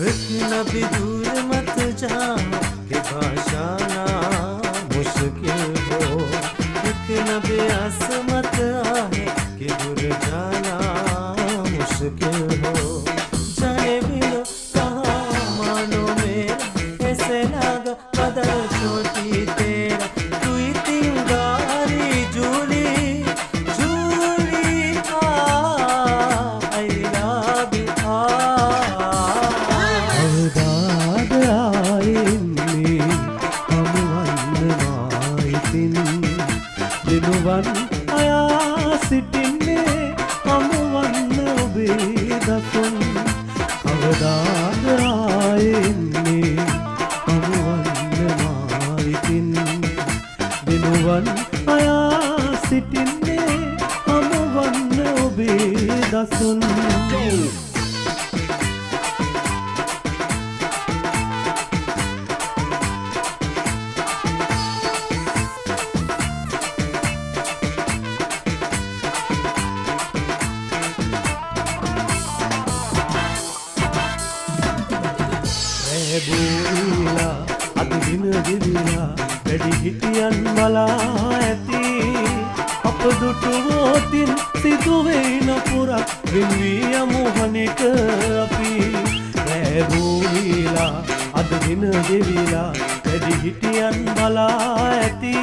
एक नबी दूर मत जाओ कि भाषा ना मुश्किल हो, एक नबी आस मत आए कि दूर जाना मुश्किल हो। जाने भी लो कहाँ मानो मेरा, ऐसे लगा कदर छोटी तेरा, तू ही तिंगारी झूली झूली आई लव यू අවදාද ආයෙන්නේ හමුවන්නවායිතින් දිනුවන් අයා සිටින්නේ හමුවන්න ඔබේ දකුන් අවදාද ආයෙන්නේ හමුවන්නවායිතින් දිනුවන් අයා සිටින්නේ හමුවන්න ඔබේ දසුන් බූලා අද දින ගෙවිලා වැඩි හිටියන් බලා ඇති අප දුටුවෝතින් සිදුවේ නපුරක් වෙන්වී යමු හනික අපි බූලා අද දින ගෙවිලා වැඩි හිටියන් බලා ඇති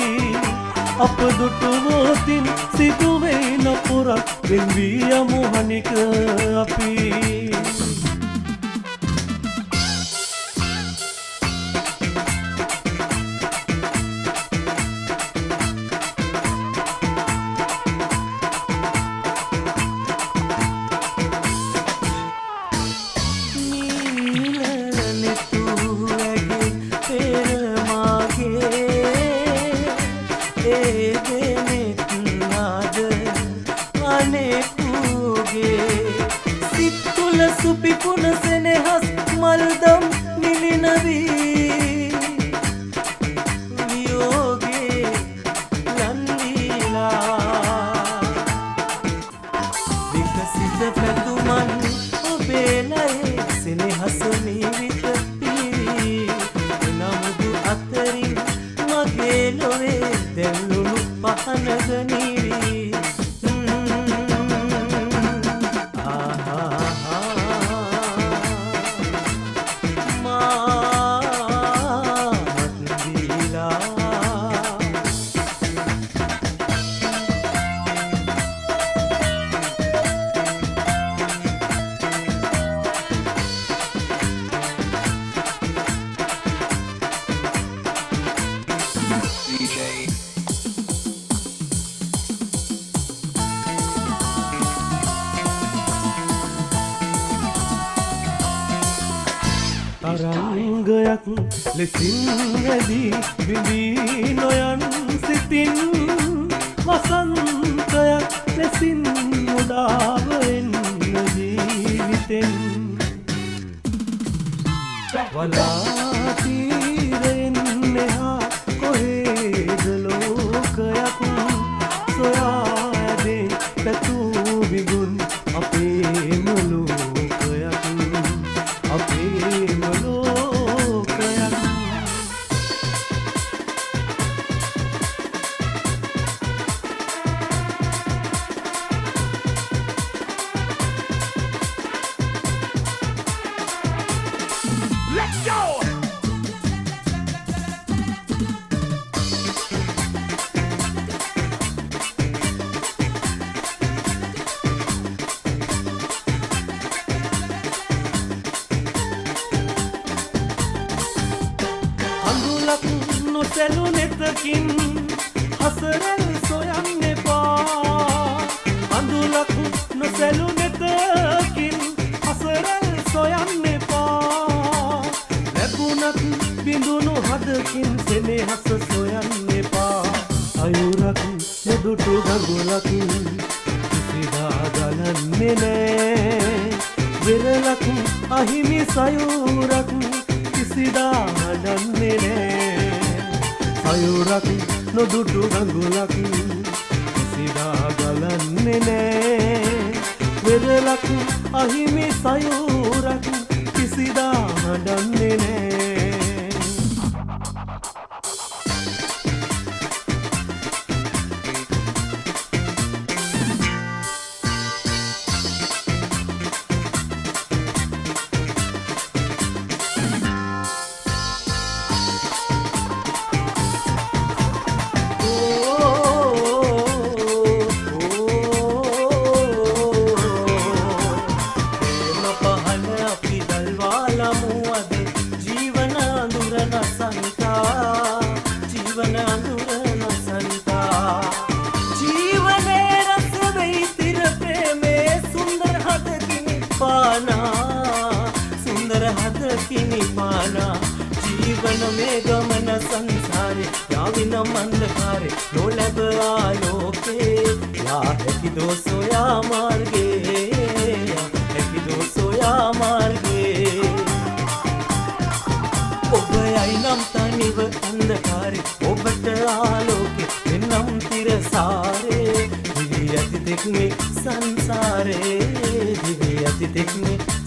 අප දුටුවෝතින් සිදුවේ නපුරක් වෙන්වී යමු හනික අපි සුපි පුනසෙනෙහස් මල්දම් නිලිනවී වියෝගේ ලන්වීලා විකසිත පැතුමන් ඔබේ ලයේ සෙනෙහස නීවිත පිරී නමුදු අතරින් මගේ ලොවේ දැල්ලුණු පහනග නීවී තරංගයක් ලෙසින් ඇදී විඳී නොයන් සිතින් වසන්තයක් ලෙසින් මුදාව එන්න ජීවිතෙන් වලාතීරෙන් මෙහා කොහෙද ලෝකයක් සොයා ඇදේ පැතූ විගුන් අපේම ලෝකයක් අපේම ලෝකයක් Let's go! අඳුලක් නොසැලු නෙතකින් හසරල් සොයන්න එපා අඳුලක් නොසැලු නෙතකින් හසරල් සොයන්න එපා ලැබුණත් බිඳුණු හදකින් සෙනෙහස සොයන්න එපා අයුරක් නෙදුටු ගඟුලක් කිසිදා ගලන්නේ නෑ වෙරළක් අහිමි සයුරක් කිසිදා හඬන්නේ නෑ සයුරක් නොදුටු ගඟුලක් කිසිදා ගලන්නේ නෑ වෙරළක් අහිමි සයුරක් කිසිදා දන්නේ නෑ. जीवन में गमन संसारे याविनम अंधकारे नो लैब आलोके या है कि दो सोया मार्गे या है कि दो सोया मार्गे ඔබයි නම් තනිව අන්ධකාරේ ඔබට ආලෝකේ එනම් තිරසාරේ දිවි ඇති තෙක් මේ සංසාරේ දිවි ඇති තෙක් මේ